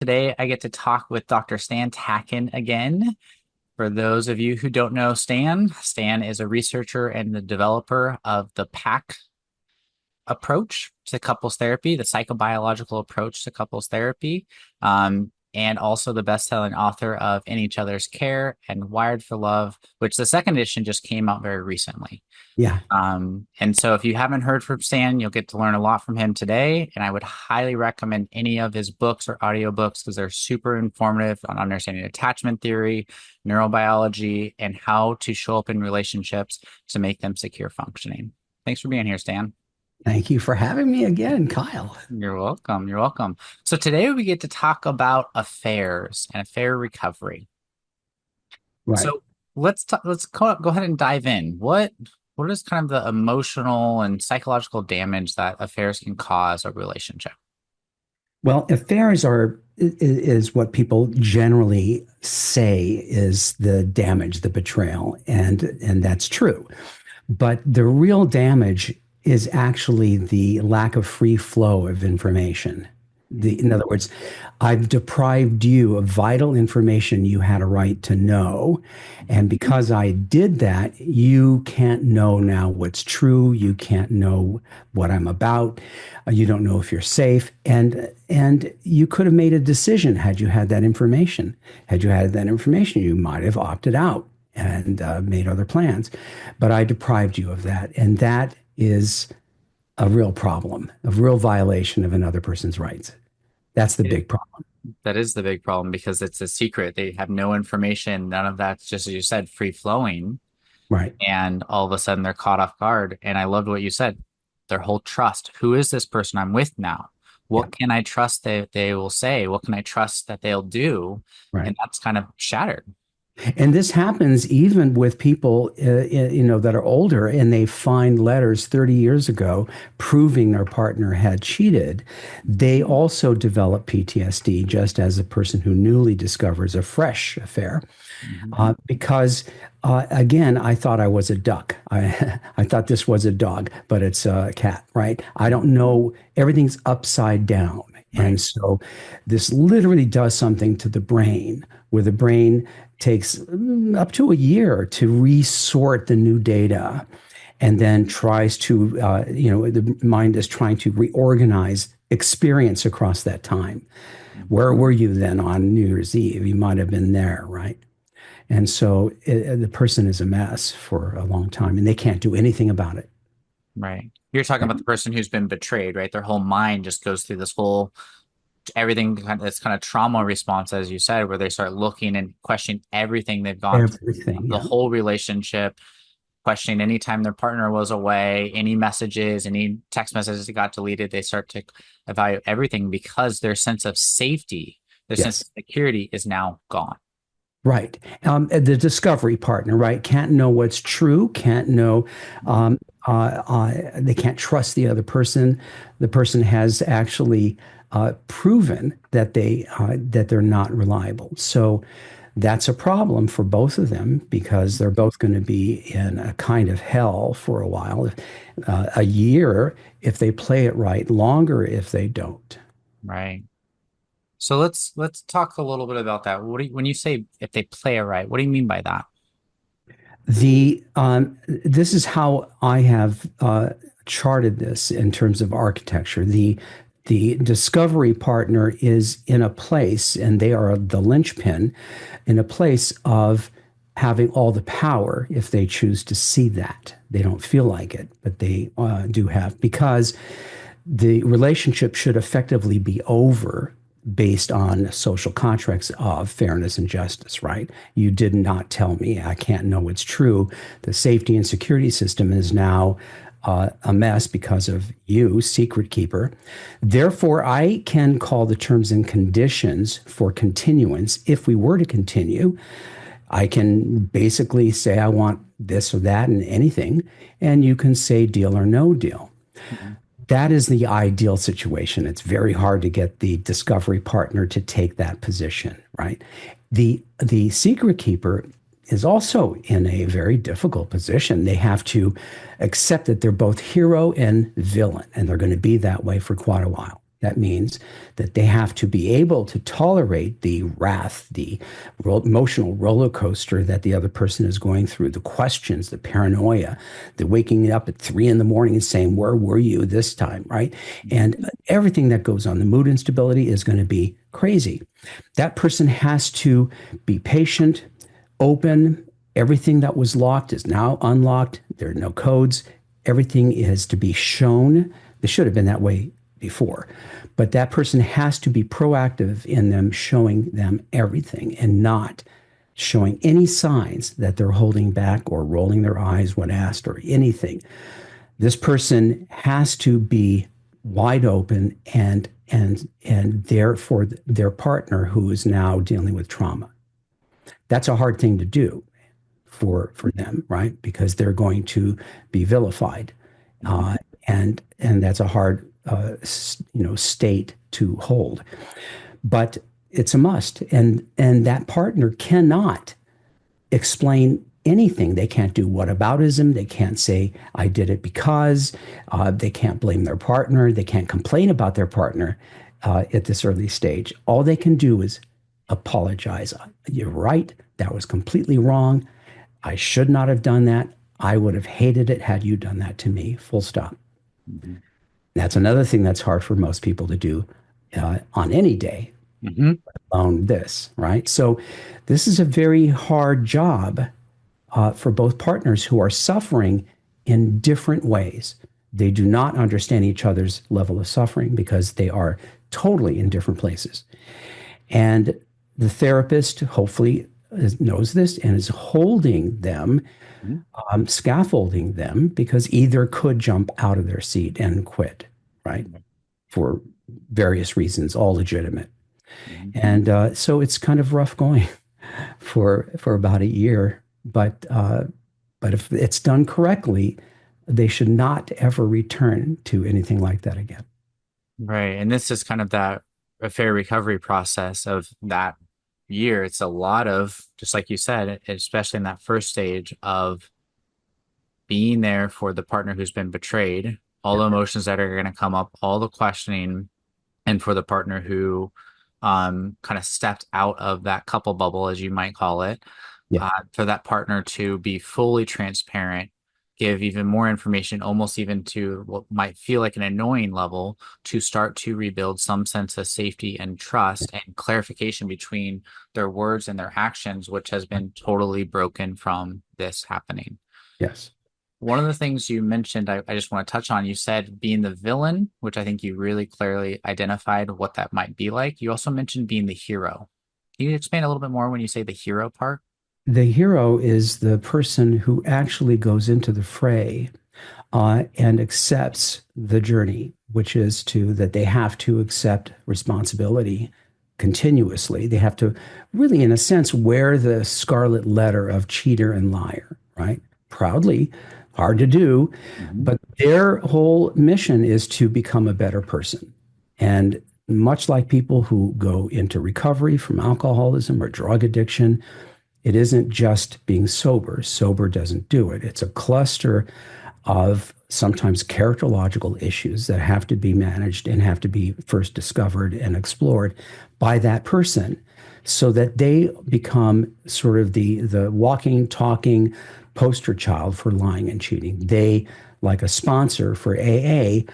Today, I get to talk with Dr. Stan Tatkin again. For those of you who don't know Stan is a researcher and the developer of the PACT approach to couples therapy, the psychobiological approach to couples therapy, and also the best-selling author of In Each Other's Care and Wired for Love, which the second edition just came out very recently. Yeah. And so if you haven't heard from Stan, you'll get to learn a lot from him today. And I would highly recommend any of his books or audiobooks because they're super informative on understanding attachment theory, neurobiology, and how to show up in relationships to make them secure functioning. Thanks for being here, Stan. Thank you for having me again, Kyle. You're welcome. You're welcome. So today we get to talk about affairs and affair recovery. Right. So let's go ahead and dive in. What is kind of the emotional and psychological damage that affairs can cause a relationship? Well, affairs is what people generally say is the damage, the betrayal, and that's true. But the real damage is actually the lack of free flow of information. In other words, I've deprived you of vital information you had a right to know. And because I did that, you can't know now what's true. You can't know what I'm about. You don't know if you're safe. And you could have made a decision had you had that information. Had you had that information, you might have opted out and made other plans. But I deprived you of that. And that is a real problem, a real violation of another person's rights. That's the It, big problem. that is the big problem because it's a secret. They have no information. None of that's just, as you said, free flowing. Right. And all of a sudden they're caught off guard. And I loved what you said. Their whole trust. Who is this person I'm with now? Yeah. What can I trust that they will say? What can I trust that they'll do? Right. And that's kind of shattered. And this happens even with people, that are older and they find letters 30 years ago proving their partner had cheated. They also develop PTSD just as a person who newly discovers a fresh affair. Mhm. Because again, I thought I was a duck. I thought this was a dog, but it's a cat, right? I don't know. Everything's upside down. Right. And so this literally does something to the brain, where the brain takes up to a year to resort the new data and then tries to, the mind is trying to reorganize experience across that time. Where were you then on New Year's Eve? You might have been there, right? And so the person is a mess for a long time and they can't do anything about it. Right. You're talking about the person who's been betrayed, right? Their whole mind just goes through this whole everything it's kind of trauma response, as you said, where they start looking and questioning everything they've gone through, Everything, the yeah. whole relationship, questioning anytime their partner was away, any messages, any text messages that got deleted, they start to evaluate everything because their sense of safety, their sense of Yes. security is now gone. Right. The discovery partner, right, can't know what's true, can't know, they can't trust the other person. The person has actually proven that they're not reliable. So that's a problem for both of them because they're both going to be in a kind of hell for a while, a year if they play it right, longer if they don't. Right. So let's talk a little bit about that. When you say if they play it right, what do you mean by that? This is how I have charted this in terms of architecture. The discovery partner is in a place, and they are the linchpin, in a place of having all the power if they choose to see that. They don't feel like it, but they do have, because the relationship should effectively be over based on social contracts of fairness and justice, right? You did not tell me. I can't know what's true. The safety and security system is now a mess because of you, secret keeper. Therefore, I can call the terms and conditions for continuance. If we were to continue, I can basically say I want this or that and anything, and you can say deal or no deal. Mhm. That is the ideal situation. It's very hard to get the discovery partner to take that position, right? The secret keeper is also in a very difficult position. They have to accept that they're both hero and villain, and they're going to be that way for quite a while. That means that they have to be able to tolerate the wrath, the emotional roller coaster that the other person is going through, the questions, the paranoia, the waking up at 3 in the morning and saying, "Where were you this time?" Right? And everything that goes on, the mood instability is going to be crazy. That person has to be patient, open. Everything that was locked is now unlocked. There are no codes. Everything is to be shown. They should have been that way before. But that person has to be proactive in them showing them everything and not showing any signs that they're holding back or rolling their eyes when asked or anything. This person has to be wide open and there for their partner who is now dealing with trauma. That's a hard thing to do for them, right? Because they're going to be vilified, Mhm. and that's a hard state to hold. But it's a must, and that partner cannot explain anything. They can't do whataboutism. They can't say I did it because. They can't blame their partner. They can't complain about their partner at this early stage. All they can do is apologize. You're right. That was completely wrong. I should not have done that. I would have hated it had you done that to me. Full stop. Mhm. That's another thing that's hard for most people to do on any day, Mhm. on this, right? So, this is a very hard job for both partners who are suffering in different ways. They do not understand each other's level of suffering because they are totally in different places. And the therapist hopefully knows this and is holding them, Mhm. scaffolding them, because either could jump out of their seat and quit, right? Mhm. For various reasons, all legitimate. Mhm. And so it's kind of rough going for about a year. But if it's done correctly, they should not ever return to anything like that again. Right. And this is kind of that a fair recovery process of that year. It's a lot of, just like you said, especially in that first stage of being there for the partner who's been betrayed, all Yeah. the emotions that are going to come up, all the questioning, and for the partner who kind of stepped out of that couple bubble, as you might call it, Yeah. for that partner to be fully transparent, give even more information, almost even to what might feel like an annoying level, to start to rebuild some sense of safety and trust and clarification between their words and their actions, which has been totally broken from this happening. Yes. One of the things you mentioned, I just want to touch on, you said being the villain, which I think you really clearly identified what that might be like. You also mentioned being the hero. Can you explain a little bit more when you say the hero part? The hero is the person who actually goes into the fray and accepts the journey, which is to that they have to accept responsibility continuously. They have to really, in a sense, wear the scarlet letter of cheater and liar, right? Proudly, hard to do, Mhm. but their whole mission is to become a better person. And much like people who go into recovery from alcoholism or drug addiction, it isn't just being sober. Sober doesn't do it. It's a cluster of sometimes characterological issues that have to be managed and have to be first discovered and explored by that person so that they become sort of the walking, talking poster child for lying and cheating. They, like a sponsor for AA,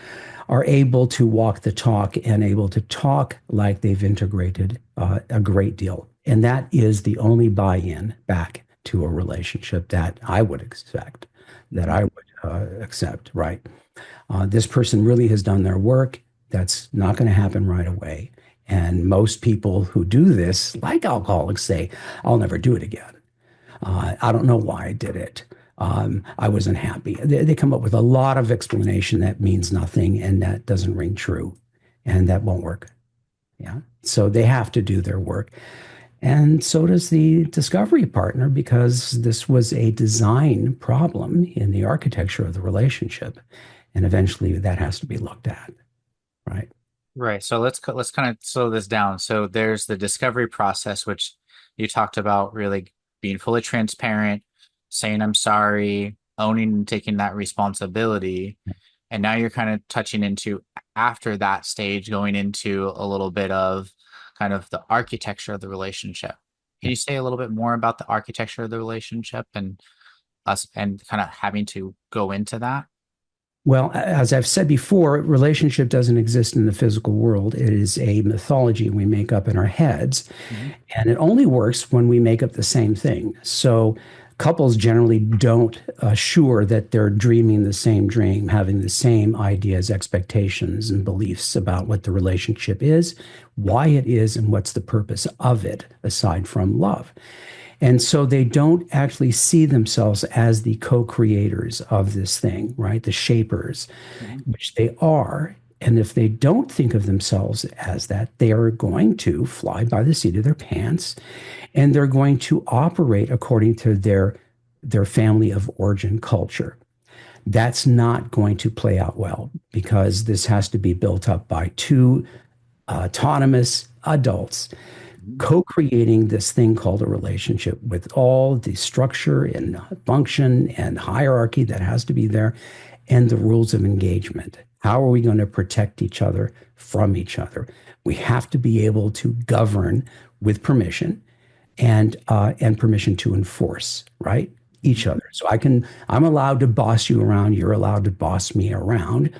are able to walk the talk and able to talk like they've integrated a great deal. And that is the only buy in back to a relationship that I would expect, that Mhm. I would accept, right? This person really has done their work. That's not going to happen right away. And most people who do this, like alcoholics, say, I'll never do it again. I don't know why I did it. I wasn't happy. They come up with a lot of explanation that means nothing and that doesn't ring true and that won't work. Yeah. So they have to do their work. And so does the discovery partner because this was a design problem in the architecture of the relationship. And eventually that has to be looked at, right? Right. So let's kind of slow this down. So there's the discovery process, which you talked about really being fully transparent, saying I'm sorry, owning and taking that responsibility. And now you're kind of touching into after that stage, going into a little bit of kind of the architecture of the relationship. Can Yeah. you say a little bit more about the architecture of the relationship and us and kind of having to go into that? Well, as I've said before, relationship doesn't exist in the physical world. It is a mythology we make up in our heads. Mhm. And it only works when we make up the same thing. So couples generally don't assure that they're dreaming the same dream, having the same ideas, expectations, and beliefs about what the relationship is, why it is, and what's the purpose of it, aside from love. And so they don't actually see themselves as the co creators of this thing, right? The shapers, Mhm. which they are. And if they don't think of themselves as that, they are going to fly by the seat of their pants and they're going to operate according to their family of origin culture. That's not going to play out well because this has to be built up by two autonomous adults Mhm. co-creating this thing called a relationship with all the structure and function and hierarchy that has to be there and the rules of engagement. How are we going to protect each other from each other? We have to be able to govern with permission and permission to enforce, right? Each Mhm. other. So I'm allowed to boss you around, you're allowed to boss me around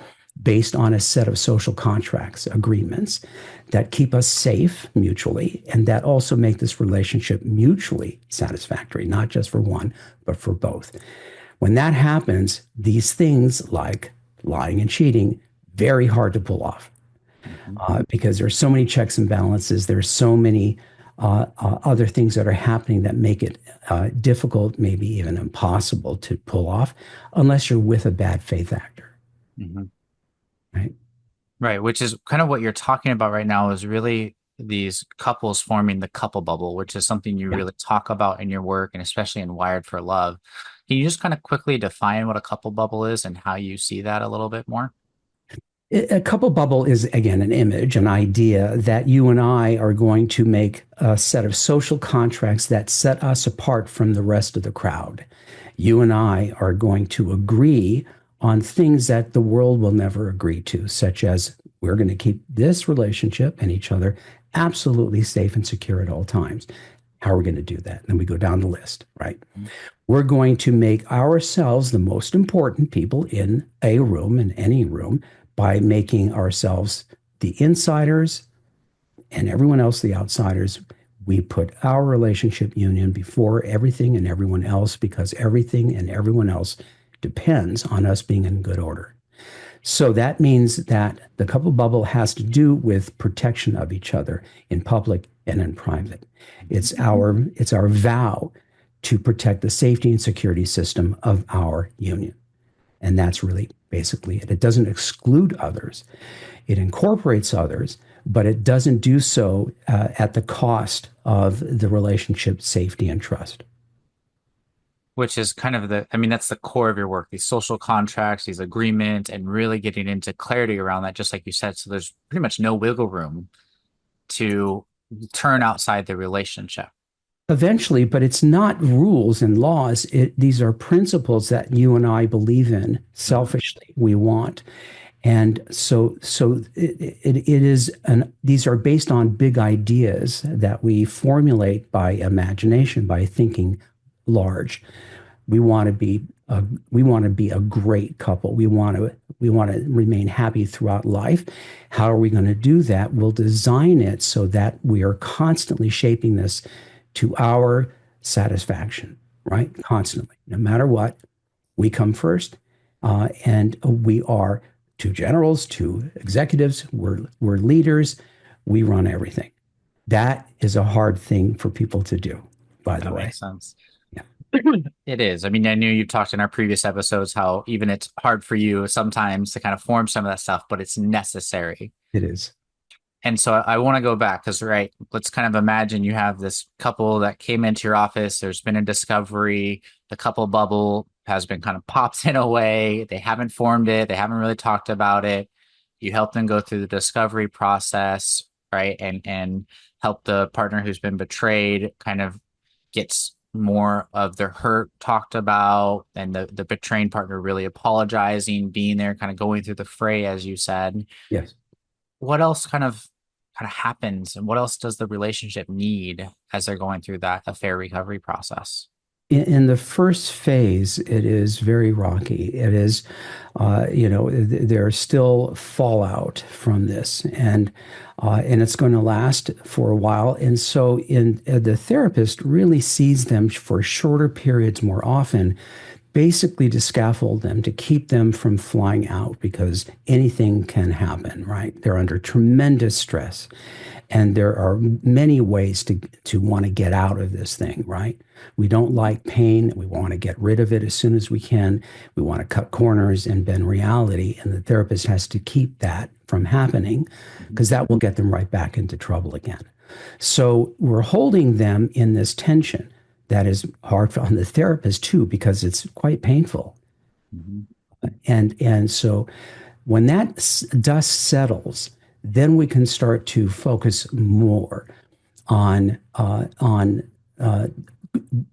based on a set of social contracts, agreements that keep us safe mutually and that also make this relationship mutually satisfactory, not just for one, but for both. When that happens, these things like lying and cheating, very hard to pull off Mhm. because there's so many checks and balances. There's so many other things that are happening that make it difficult, maybe even impossible to pull off, unless you're with a bad faith actor, Mhm. right? Right, which is kind of what you're talking about right now is really these couples forming the couple bubble, which is something you Yeah. really talk about in your work and especially in Wired for Love. Can you just kind of quickly define what a couple bubble is and how you see that a little bit more? A couple bubble is, again, an image, an idea that you and I are going to make a set of social contracts that set us apart from the rest of the crowd. You and I are going to agree on things that the world will never agree to, such as we're going to keep this relationship and each other absolutely safe and secure at all times. How are we going to do that? And we go down the list, right? We're going to make ourselves the most important people in a room, in any room, by making ourselves the insiders and everyone else the outsiders. We put our relationship union before everything and everyone else because everything and everyone else depends on us being in good order. So that means that the couple bubble has to do with protection of each other in public and in private. Mhm. It's our vow to protect the safety and security system of our union. And that's really basically it. It doesn't exclude others. It incorporates others, but it doesn't do so at the cost of the relationship safety and trust. Which is kind of I mean, that's the core of your work, these social contracts, these agreements, and really getting into clarity around that, just like you said. So there's pretty much no wiggle room to turn outside the relationship. Eventually, but it's not rules and laws. These are principles that you and I believe in Mhm. selfishly. We want. And so it is these are based on big ideas that we formulate by imagination, by thinking large. We want to be we want to be a great couple. We want to remain happy throughout life. How are we going to do that? We'll design it so that we are constantly shaping this to our satisfaction, right? Constantly, no matter what, we come first, and we are two generals, two executives. We're leaders. We run everything. That is a hard thing for people to do, by the That way. makes sense. Yeah, It is. I mean, I knew you talked in our previous episodes how even it's hard for you sometimes to kind of form some of that stuff, but it's necessary. it is. And so I want to go back because, right, let's kind of imagine you have this couple that came into your office. There's been a discovery. The couple bubble has been kind of popped in a way. They haven't formed it. They haven't really talked about it. You help them go through the discovery process, right? And help the partner who's been betrayed kind of gets more of their hurt talked about, and the betraying partner really apologizing, being there, kind of going through the fray, as you said. Yes. What else kind of happens, and what else does the relationship need as they're going through that affair recovery process? In the first phase, it is very rocky. It is, there's still fallout from this, and it's going to last for a while. And so, the therapist really sees them for shorter periods more often, basically to scaffold them, to keep them from flying out because anything can happen, right? They're under tremendous stress. And there are many ways to want to get out of this thing, right? We don't like pain. We want to get rid of it as soon as we can. We want to cut corners and bend reality. And the therapist has to keep that from happening Mhm. because that will get them right back into trouble again. So we're holding them in this tension that is hard on the therapist too, because it's quite painful. Mhm. And so when that dust settles, then we can start to focus more on uh,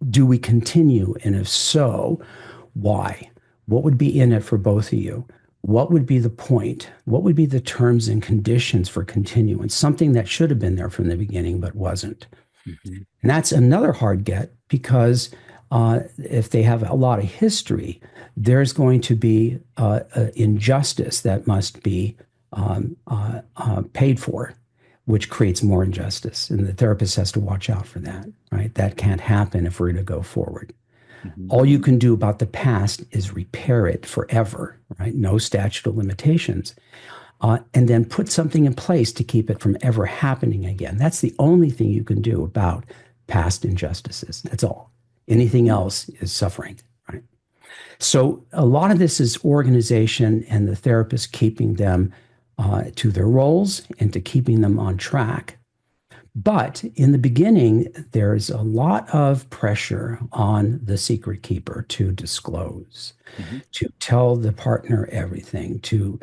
do we continue, and if so, why? What would be in it for both of you? What would be the point? What would be the terms and conditions for continuance? Something that should have been there from the beginning but wasn't. Mhm. And that's another hard get because if they have a lot of history, there's going to be injustice that must be paid for, which creates more injustice. And the therapist has to watch out for that, right? That can't happen if we're going to go forward. Mhm. All you can do about the past is repair it forever, right? No statute of limitations. And then put something in place to keep it from ever happening again. That's the only thing you can do about past injustices. That's all. Anything else is suffering, right? So a lot of this is organization and the therapist keeping them to their roles and to keeping them on track. But in the beginning, there's a lot of pressure on the secret keeper to disclose, Mhm. to tell the partner everything, to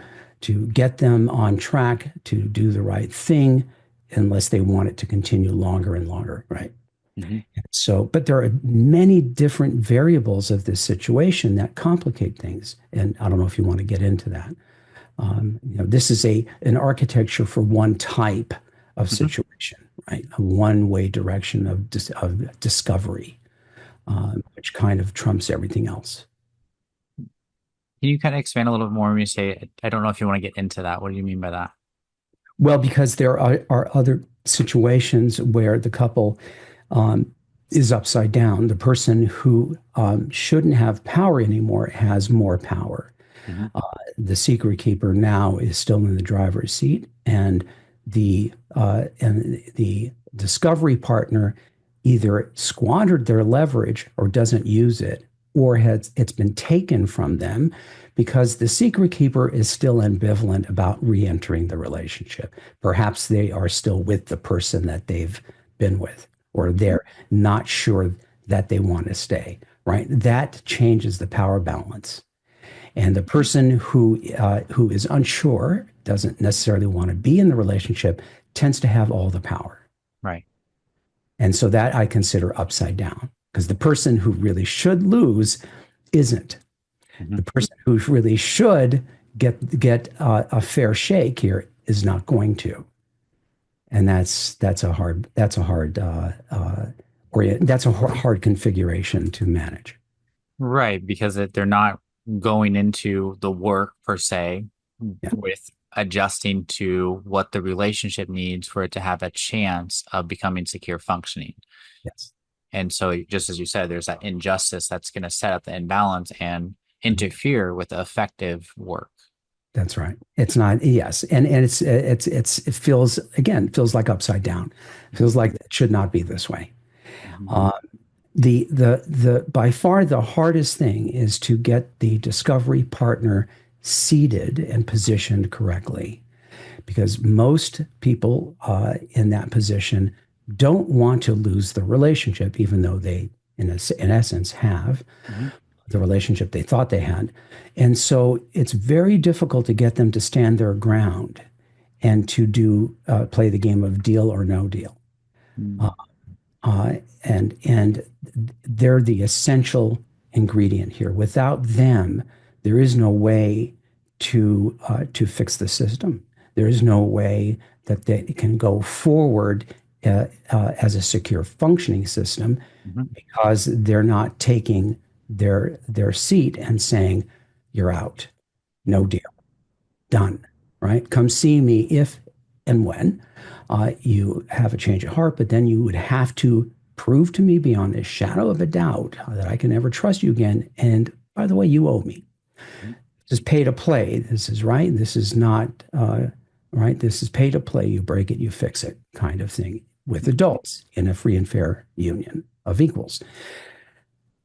get them on track to do the right thing, unless they want it to continue longer and longer, right? Mhm. So, but there are many different variables of this situation that complicate things, and I don't know if you want to get into that. This is an architecture for one type of Mhm. situation, right? A one-way direction of discovery, which kind of trumps everything else. Can you kind of expand a little bit more when you say, I don't know if you want to get into that. What do you mean by that? Well, because there are other situations where the couple um, is upside down. The person who shouldn't have power anymore has more power. Mhm. The secret keeper now is still in the driver's seat, and the discovery partner either squandered their leverage or doesn't use it, or it's been taken from them because the secret keeper is still ambivalent about re-entering the relationship. Perhaps they are still with the person that they've been with, or they're not sure that they want to stay, right? That changes the power balance. And the person who is unsure, doesn't necessarily want to be in the relationship, tends to have all the power. Right. And so that I consider upside down because the person who really should lose isn't. The Mhm. person who really should get a fair shake here is not going to, and that's a hard configuration to manage. Right, because they're not going into the work per se Yeah. with adjusting to what the relationship needs for it to have a chance of becoming secure functioning. Yes. And so, just as you said, there's that injustice that's going to set up the imbalance and Mhm. interfere with the effective work. That's right. It's not, yes, and it feels like upside down. It feels like it should not be this way. Mhm. Uh, the by far the hardest thing is to get the discovery partner seated and positioned correctly, because most people in that position don't want to lose the relationship, even though they, in essence, have Mhm. the relationship they thought they had. And so it's very difficult to get them to stand their ground and to play the game of deal or no deal. Uh, Mhm. and they're the essential ingredient here. Without them, there is no way to fix the system. There is no way that they can go forward as a secure functioning system Mhm. because they're not taking their seat and saying, "You're out, no deal, done." Right? Come see me if and when you have a change of heart, but then you would have to prove to me beyond a shadow of a doubt that I can never trust you again. And by the way, you owe me. Mhm. This is pay to play. This is right. This is not right. This is pay to play. You break it, you fix it, kind of thing with adults in a free and fair union of equals.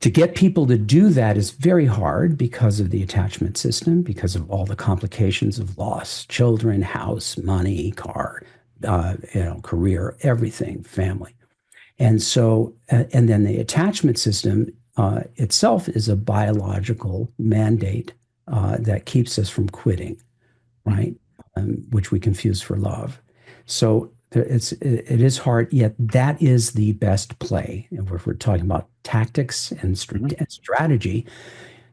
To get people to do that is very hard because of the attachment system, because of all the complications of loss, children, house, money, car, career, everything, family. And so, and then the attachment system itself is a biological mandate that keeps us from quitting, Mhm. right? Which we confuse for love. So it is hard, yet that is the best play. And if we're talking about tactics and Mhm. strategy,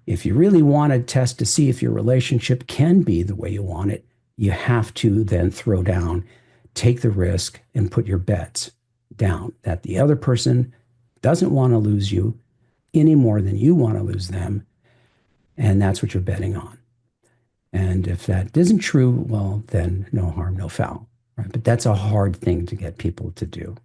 if you really want to test to see if your relationship can be the way you want it, you have to then throw down, take the risk, and put your bets down that the other person doesn't want to lose you any more than you want to lose them. And that's what you're betting on. And if that isn't true, well, then no harm, no foul. Right? But that's a hard thing to get people to do.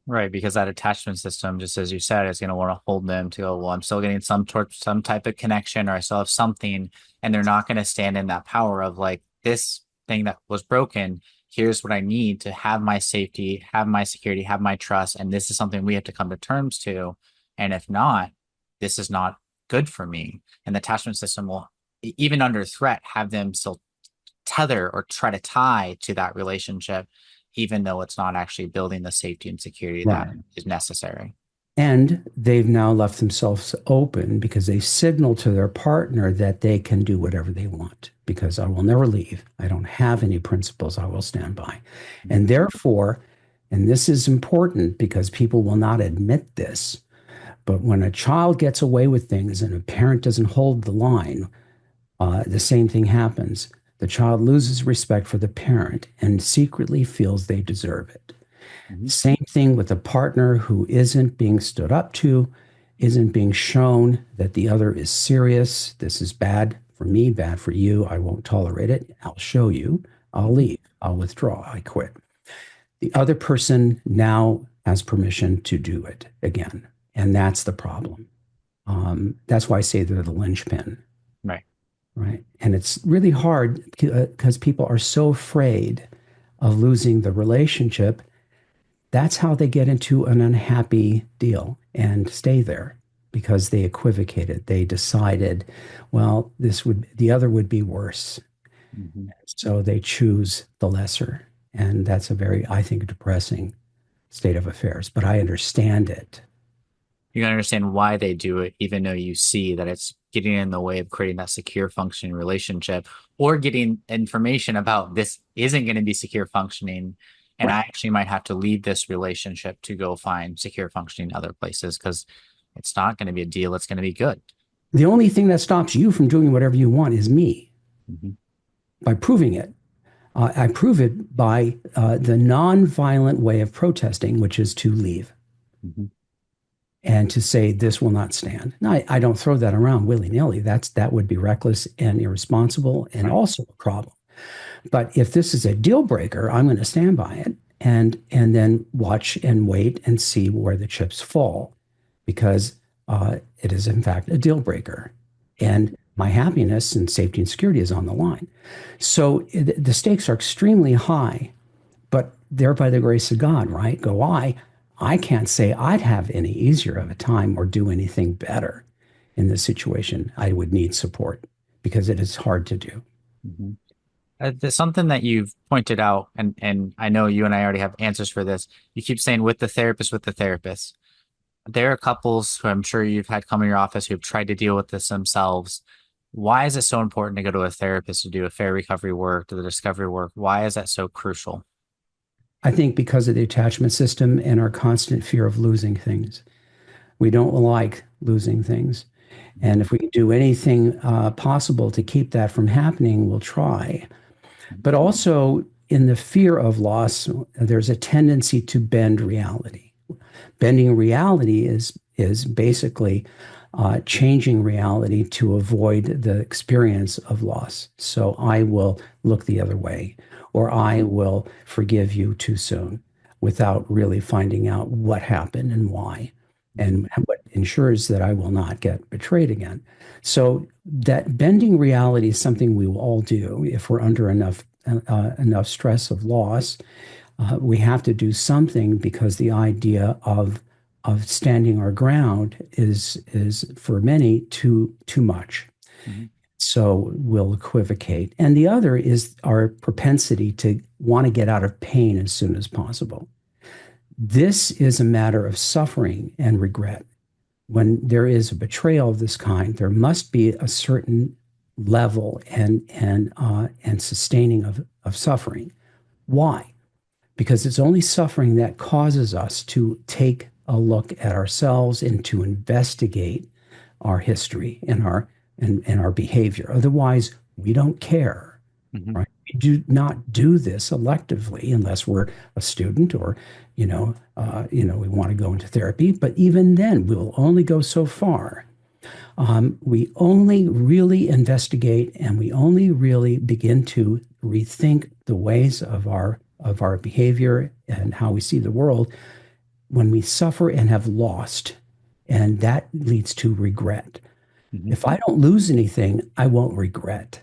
Right, because that attachment system, just as you said, is going to want to hold them to go, well, I'm still getting some type of connection, or I still have something, and they're not going to stand in that power of like this thing that was broken. Here's what I need to have my safety, have my security, have my trust, and this is something we have to come to terms to. And if not, this is not good for me. And the attachment system will, even under threat, have them still tether or try to tie to that relationship, even though it's not actually building the safety and security that Right. is necessary. And they've now left themselves open because they signal to their partner that they can do whatever they want because I will never leave. I don't have any principles I will stand by. And therefore, and this is important because people will not admit this, but when a child gets away with things and a parent doesn't hold the line, the same thing happens. The child loses respect for the parent and secretly feels they deserve it. Mhm. Same thing with a partner who isn't being stood up to, isn't being shown that the other is serious. This is bad for me, bad for you. I won't tolerate it. I'll show you. I'll Mhm. leave. I'll withdraw. I quit. The other person now has permission to do it again. And that's the problem. That's why I say they're the linchpin, Right. right? And it's really hard because people are so afraid of losing the relationship. That's how they get into an unhappy deal and stay there because they equivocated. They decided, well, the other would be worse. Mhm. So they choose the lesser. And that's a very, I think, depressing state of affairs. But I understand it. You can understand why they do it, even though you see that it's getting in the way of creating that secure functioning relationship or getting information about this isn't going to be secure functioning. And I Right. actually might have to leave this relationship to go find secure functioning in other places because it's not going to be a deal. It's going to be good. The only thing that stops you from doing whatever you want is me Mhm. by proving it. I prove it by the nonviolent way of protesting, which is to leave Mhm. and to say this will not stand. Now, I don't throw that around willy nilly. That would be reckless and irresponsible and Right. also a problem. But if this is a deal breaker, I'm going to stand by it and then watch and wait and see where the chips fall, because it is in fact a deal breaker, and my happiness and safety and security is on the line. So the stakes are extremely high, but there by the grace of God, right? Go I. I can't say I'd have any easier of a time or do anything better in this situation. I would need support because it is hard to do. Mhm. There's something that you've pointed out, and I know you and I already have answers for this. You keep saying with the therapist, with the therapist. There are couples who I'm sure you've had come in your office who've tried to deal with this themselves. Why is it so important to go to a therapist to do a fair recovery work, to the discovery work? Why is that so crucial? I think because of the attachment system and our constant fear of losing things. We don't like losing things. And if we can do anything possible to keep that from happening, we'll try. But also, in the fear of loss, there's a tendency to bend reality. Bending reality is basically changing reality to avoid the experience of loss. So I will look the other way, or I will forgive you too soon without really finding out what happened and why, and what ensures that I will not get betrayed again. So that bending reality is something we will all do if we're under enough stress of loss. We have to do something because the idea of standing our ground is for many too much. Mhm. So we'll equivocate. And the other is our propensity to want to get out of pain as soon as possible. This is a matter of suffering and regret. When there is a betrayal of this kind, there must be a certain level and sustaining of suffering. Why? Because it's only suffering that causes us to take a look at ourselves and to investigate our history and our behavior. Otherwise, we don't care, Mhm. right? We do not do this electively unless we're a student or, we want to go into therapy. But even then, we'll only go so far. We only really investigate and we only really begin to rethink the ways of our behavior and how we see the world when we suffer and have lost. And that leads to regret. Mhm. If I don't lose anything, I won't regret.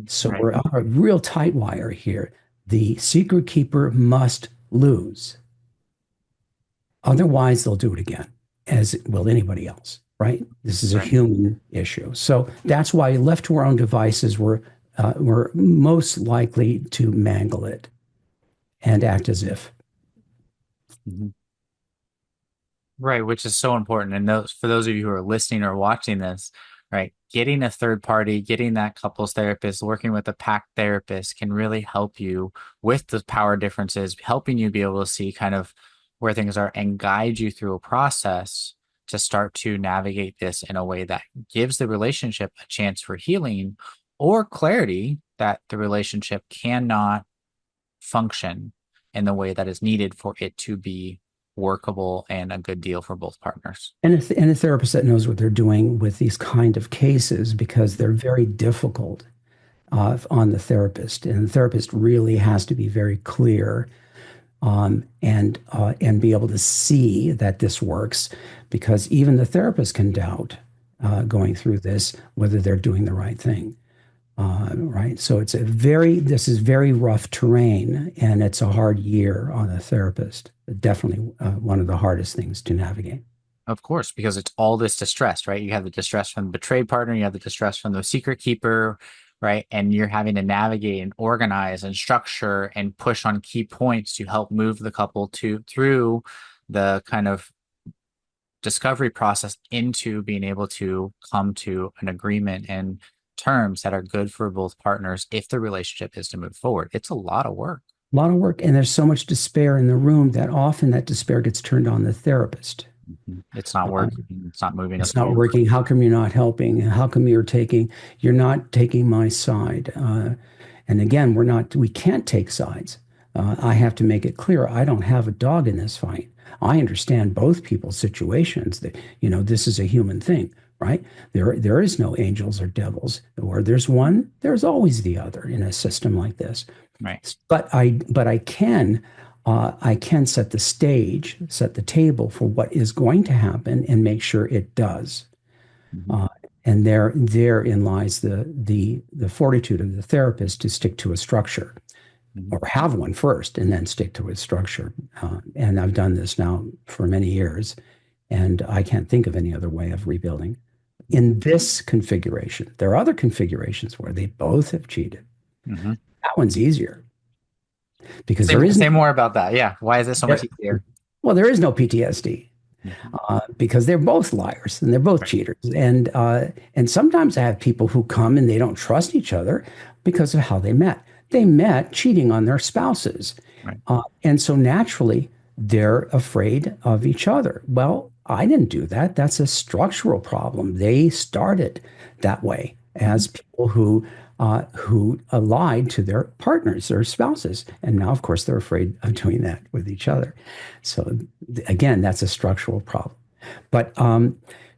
So Right. we're on a real tight wire here. The secret keeper must lose. Otherwise, they'll do it again, as will anybody else, right? This is a Right. human issue. So that's why, left to our own devices, we're most likely to mangle it and act as if. Mhm. Right, which is so important. And those for those of you who are listening or watching this, right, getting a third party, getting that couples therapist, working with a PACT therapist can really help you with the power differences, helping you be able to see kind of where things are and guide you through a process to start to navigate this in a way that gives the relationship a chance for healing or clarity that the relationship cannot function in the way that is needed for it to be workable and a good deal for both partners. And a therapist that knows what they're doing with these kind of cases because they're very difficult on the therapist. And the therapist really has to be very clear and be able to see that this works because even the therapist can doubt going through this whether they're doing the right thing. Right. So this is very rough terrain and it's a hard year on a therapist. Definitely one of the hardest things to navigate. Of course, because it's all this distress, right? You have the distress from the betrayed partner, you have the distress from the secret keeper, right? And you're having to navigate and organize and structure and push on key points to help move the couple to through the kind of discovery process into being able to come to an agreement and terms that are good for both partners if the relationship is to move forward. It's a lot of work. A lot of work, and there's so much despair in the room that often that despair gets turned on the therapist. Mhm. It's not Uh, working. It's not moving us it's not forward. working. How come you're not helping? How come you're not taking my side? And again, we can't take sides. I have to make it clear I don't have a dog in this fight. I understand both people's situations. That this is a human thing, right? There is no angels or devils. Where there's one, there's always the other in a system like this. Right. But I can set the stage, set the table for what is going to happen, and make sure it does. Mhm. Uh, and therein lies the fortitude of the therapist to stick to a structure, Mhm. or have one first, and then stick to a structure. And I've done this now for many years, and I can't think of any other way of rebuilding in this configuration. There are other configurations where they both have cheated. Mhm. That one's easier because Say, there is no say more about that. Yeah. Why is it so much there, easier? well, there is no PTSD. Mhm. Because they're both liars and they're both Right. cheaters. And sometimes I have people who come and they don't trust each other because of how they met. They met cheating on their spouses, Right. and so naturally they're afraid of each other. Well, I didn't do that. That's a structural problem. They started that way Mhm. as people who lied to their partners or spouses, and now, of course, they're afraid of doing that with each other. So again, that's a structural problem. But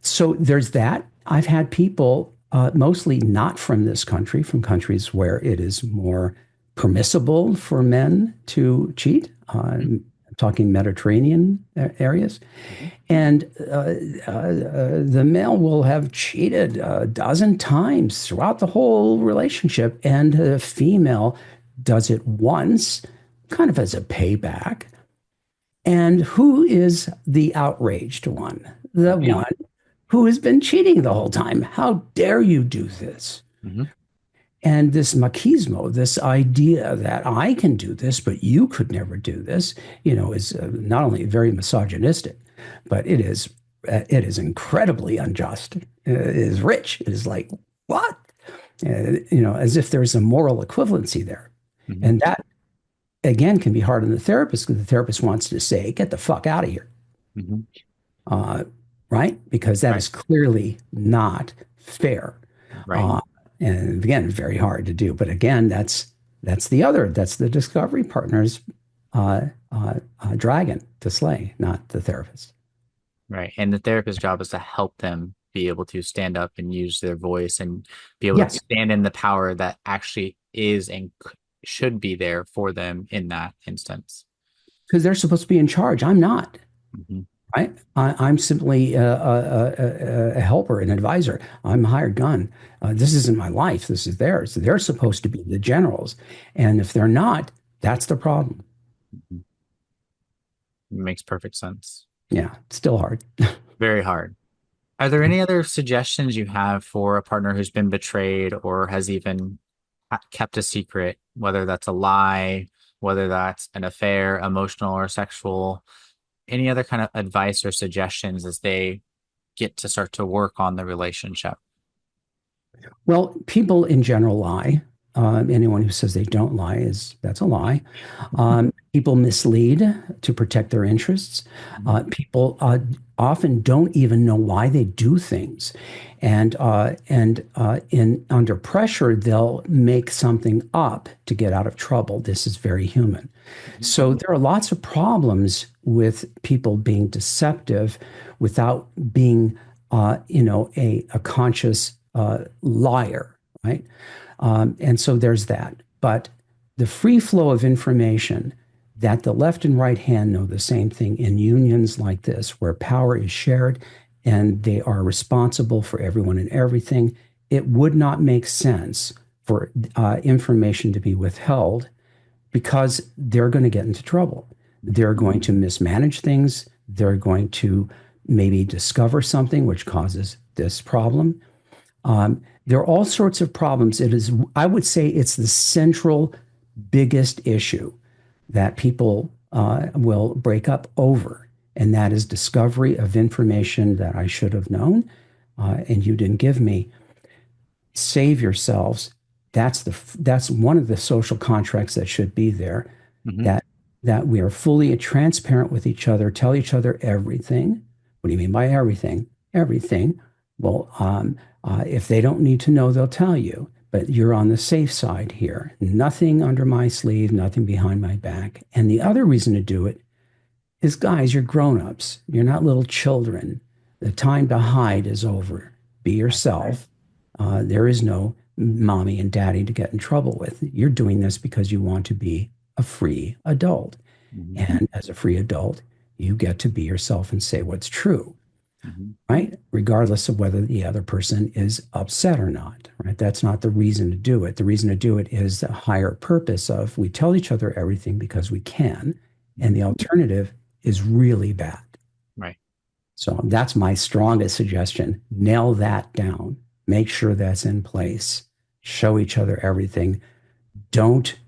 so there's that. I've had people, mostly not from this country, from countries where it is more permissible for men to cheat. Mhm. I'm talking Mediterranean areas. Mhm. And the male will have cheated a dozen times throughout the whole relationship, and the female does it once, kind of as a payback. And who is the outraged one? The The male. one who has been cheating the whole time. How dare you do this? Mhm. And this machismo, this idea that I can do this, but you could never do this, is not only very misogynistic, but it is incredibly unjust. It is rich. It is like, what? As if there's a moral equivalency there. Mhm. And that, again, can be hard on the therapist because the therapist wants to say, get the fuck out of here. Mhm. uh, right? Because that Right. is clearly not fair. Right. Uh, and again, very hard to do. But again, that's the discovery partner's dragon to slay, not the therapist. Right. And the therapist's job is to help them be able to stand up and use their voice and be able to Yes, stand in the power that actually is and should be there for them in that instance. because they're supposed to be in charge. I'm not. Mhm. Right? I'm simply a helper, an advisor. I'm a hired gun. This isn't my life. This is theirs. They're supposed to be the generals. And if they're not, that's the problem. Mhm. Makes perfect sense. Yeah, it's still hard. Very hard. Are there any other suggestions you have for a partner who's been betrayed or has even kept a secret, whether that's a lie, whether that's an affair, emotional or sexual? Any other kind of advice or suggestions as they get to start to work on the relationship? Well, people in general lie. Anyone who says they don't lie that's a lie. People mislead to protect their interests. Mhm. People often don't even know why they do things, and in under pressure they'll make something up to get out of trouble. This is very human. Mhm. So there are lots of problems with people being deceptive without being, a conscious liar, right? And so there's that. But the free flow of information that the left and right hand know the same thing in unions like this, where power is shared and they are responsible for everyone and everything, it would not make sense for information to be withheld because they're going to get into trouble. They're going to mismanage things. They're going to maybe discover something which causes this problem. There are all sorts of problems. I would say, it's the central biggest issue that people will break up over, and that is discovery of information that I should have known and you didn't give me. Save yourselves. That's one of the social contracts that should be there. Mhm. That that we are fully transparent with each other, tell each other everything. What do you mean by everything? Everything. Well, if they don't need to know, they'll tell you. But you're on the safe side here. Nothing under my sleeve, nothing behind my back. And the other reason to do it is, guys, you're grown-ups. You're not little children. The time to hide is over. Be yourself. There is no mommy and daddy to get in trouble with. You're doing this because you want to be a free adult. Mhm. And as a free adult, you get to be yourself and say what's true, Mhm. right? Regardless of whether the other person is upset or not, right? That's not the reason to do it. The reason to do it is the higher purpose of we tell each other everything because we can, and Mhm. the alternative is really bad. Right. So that's my strongest suggestion. Nail that down. Make sure that's in place. Show each other everything. Don't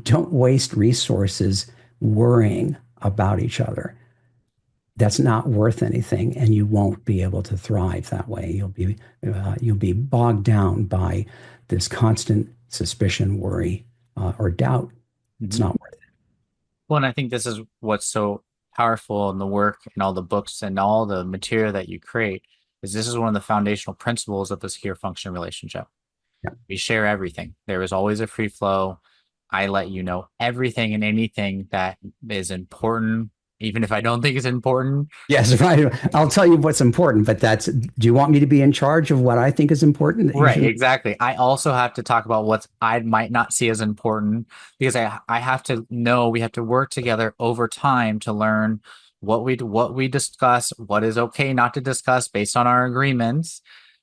don't waste resources worrying about each other. That's not worth anything, and you won't be able to thrive that way. You'll be bogged down by this constant suspicion, worry, or doubt. It's Mhm. not worth it. Well, and I think this is what's so powerful in the work and all the books and all the material that you create is this is one of the foundational principles of the secure function relationship. Yeah. We share everything. There is always a free flow. I let you know everything and anything that is important, even if I don't think it's important. Yes, right. I'll tell you what's important, but do you want me to be in charge of what I think is important that you Right, should? exactly. I also have to talk about what I might not see as important because I have to know we have to work together over time to learn what we discuss, what is okay not to discuss based on our agreements,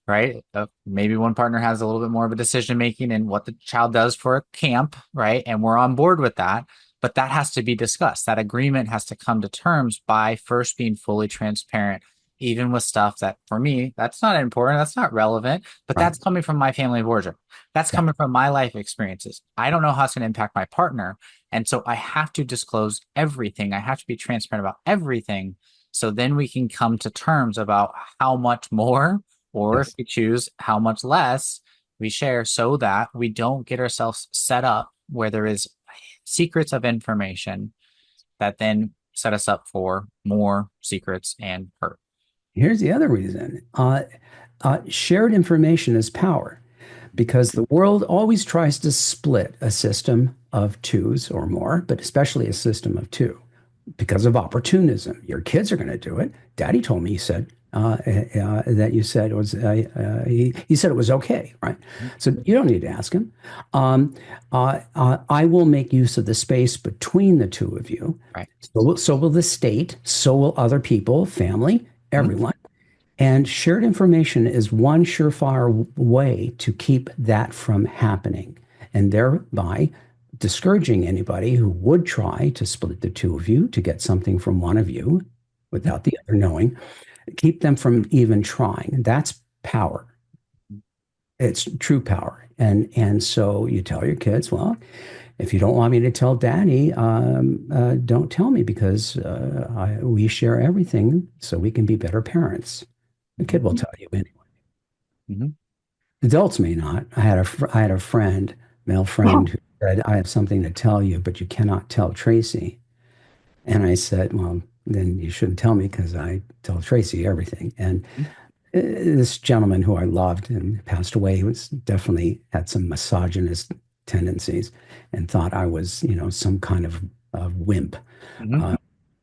right? Maybe one partner has a little bit more of a decision making in what the child does for a camp, right? And we're on board with that, but that has to be discussed. That agreement has to come to terms by first being fully transparent, even with stuff that for me, that's not important, that's not relevant, but Right. that's coming from my family of origin. That's Yeah. coming from my life experiences. I don't know how it's going to impact my partner. And so I have to disclose everything. I have to be transparent about everything. So then we can come to terms about how much more, or if Yes. we choose, how much less we share so that we don't get ourselves set up where there is secrets of information that then set us up for more secrets and hurt. Here's the other reason. Shared information is power because the world always tries to split a system of twos or more, but especially a system of two because of opportunism. Your kids are going to do it. Daddy told me, he said, that you said it was, he said it was okay, right? So you don't need to ask him. I will make use of the space between the two of you. Right. So will the state, so will other people, family, Mhm. everyone. And shared information is one surefire way to keep that from happening and thereby discouraging anybody who would try to split the two of you to get something from one of you Mhm. without the other knowing, keep them from even trying. That's power. It's true power. And so you tell your kids, well, if you don't want me to tell daddy, don't tell me because we share everything so we can be better parents. The kid will Mhm. tell you anyway. Mhm. Adults may not. I had a friend, male friend, who said, "I have something to tell you, but you cannot tell Tracy." And I said, "Well, then you shouldn't tell me because I tell Tracy everything." And this gentleman who I loved and passed away was definitely had some misogynist tendencies and thought I was, some kind of wimp. Mhm. Uh,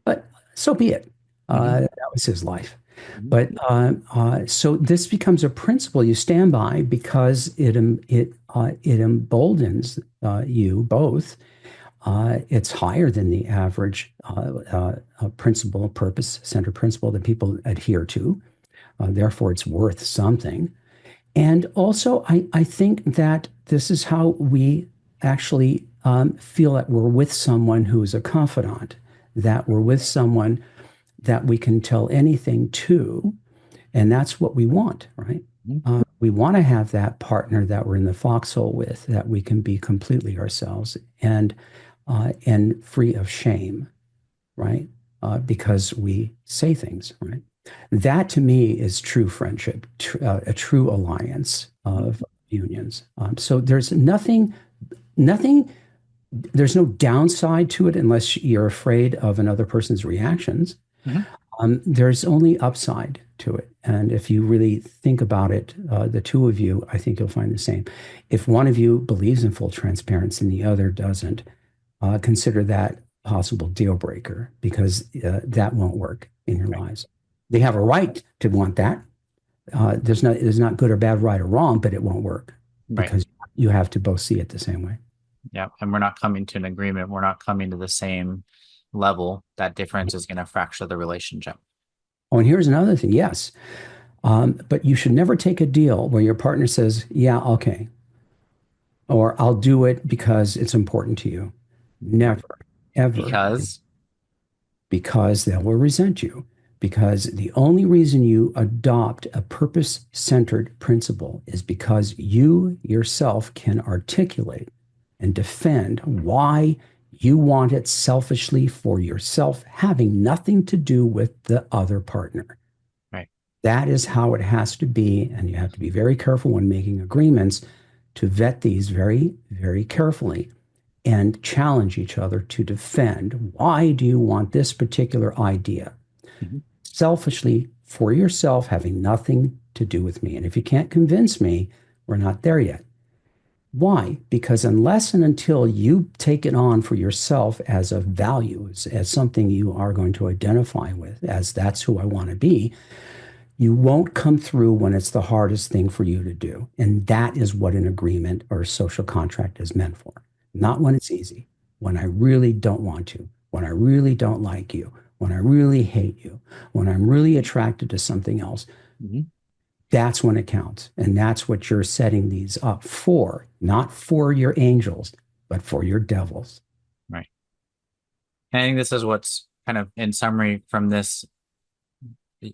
but so be it. Mhm. That was his life. Mhm. But so this becomes a principle you stand by because it emboldens you both. It's higher than the average principle, purpose center principle that people adhere to. Therefore, it's worth something. And also, I think that this is how we actually feel that we're with someone who is a confidant, that we're with someone that we can tell anything to, and that's what we want, right? Mhm. We want to have that partner that we're in the foxhole with, that we can be completely ourselves and free of shame, right? Because we say things, right? That to me is true friendship, a true alliance of unions. So nothing, there's no downside to it unless you're afraid of another person's reactions. Mhm. There's only upside to it. And if you really think about it, the two of you, I think you'll find the same. If one of you believes in full transparency and the other doesn't, consider that a possible deal breaker because that won't work in your Right. lives. They have a right to want that. There's not good or bad, right or wrong, but it won't work Right. because you have to both see it the same way. Yeah. And we're not coming to an agreement. We're not coming to the same level. That difference is going to fracture the relationship. Oh, and here's another thing. Yes, but you should never take a deal where your partner says, "Yeah, okay," or "I'll do it because it's important to you." Yep. Never, ever, Because, because they will resent you. Because the only reason you adopt a purpose centered principle is because you yourself can articulate and defend why you want it selfishly for yourself, having nothing to do with the other partner. right. That is how it has to be. And you have to be very careful when making agreements to vet these very, very carefully. and challenge each other to defend. Why do you want this particular idea? Mhm. Selfishly for yourself, having nothing to do with me. And if you can't convince me, we're not there yet. Why? Because unless and until you take it on for yourself as a value, as something you are going to identify with, as that's who I want to be, you won't come through when it's the hardest thing for you to do. And that is what an agreement or a social contract is meant for. Not when it's easy, when I really don't want to, when I really don't like you, when I really hate you, when I'm really attracted to something else. Mhm. That's when it counts. And that's what you're setting these up for, not for your angels, but for your devils. Right. And I think this is what's kind of in summary from this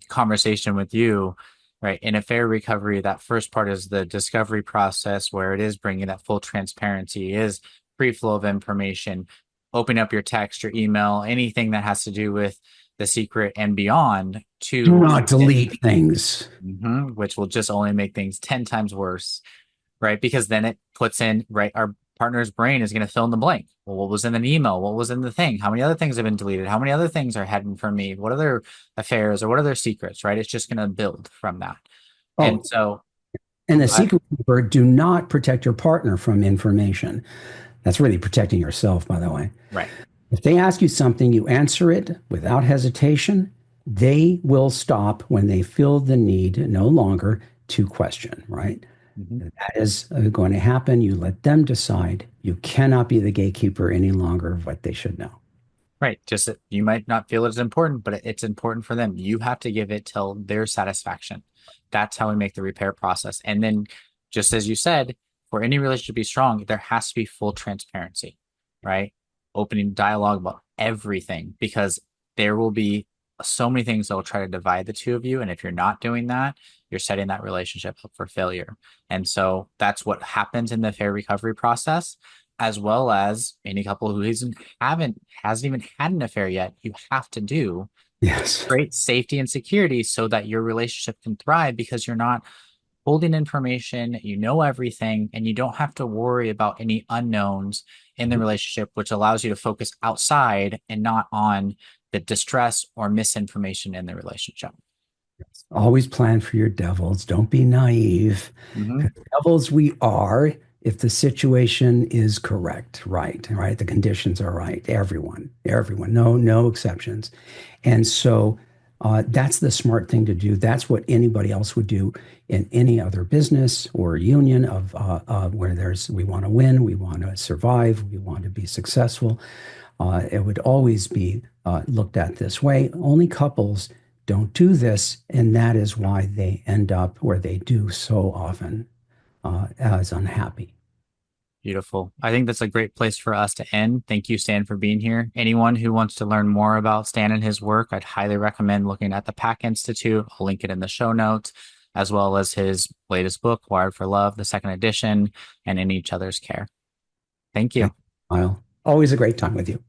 conversation with you, right? In affair recovery, that first part is the discovery process where it is bringing that full transparency, is free flow of information, open up your text, your email, anything that has to do with the secret and beyond Do to not it, delete things. which will just only make things 10 times worse, right? Because then it puts in, right, our partner's brain is going to fill in the blank. Well, what was in an email? What was in the thing? How many other things have been deleted? How many other things are hidden from me? What other affairs or what other secrets, right? It's just going to build from that. And Oh, so, and the I, secret keeper, do not protect your partner from information. That's really protecting yourself, by the way. right. If they ask you something, you answer it without hesitation. They will stop when they feel the need no longer to question, right? Mhm. That is going to happen. You let them decide. You cannot be the gatekeeper any longer of what they should know. Right. Just that you might not feel it's important, but it's important for them. You have to give it till their satisfaction. That's how we make the repair process. And then, just as you said, for any relationship to be strong, there has to be full transparency, right? Opening dialogue about everything because there will be so many things that will try to divide the two of you. And if you're not doing that, you're setting that relationship up for failure. And so that's what happens in the fair recovery process, as well as any couple who hasn't even had an affair yet. You have to do Yes. great safety and security so that your relationship can thrive because you're not holding information, you know everything, and you don't have to worry about any unknowns in the relationship, which allows you to focus outside and not on the distress or misinformation in the relationship. Always plan for your devils. Don't be naive. Mm-hmm. 'Cause devils we are if the situation is correct, right? The conditions are right. Everyone, no exceptions. And so that's the smart thing to do. That's what anybody else would do in any other business or union of where we want to win, we want to survive, we want to be successful. It would always be looked at this way. Only couples don't do this, and that is why they end up where they do so often as unhappy. Beautiful. I think that's a great place for us to end. Thank you, Stan, for being here. Anyone who wants to learn more about Stan and his work, I'd highly recommend looking at the PACT Institute. I'll link it in the show notes, as well as his latest book, Wired for Love, the second edition, and In Each Other's Care. Thank you. Thank you, Kyle. Always a great time with you.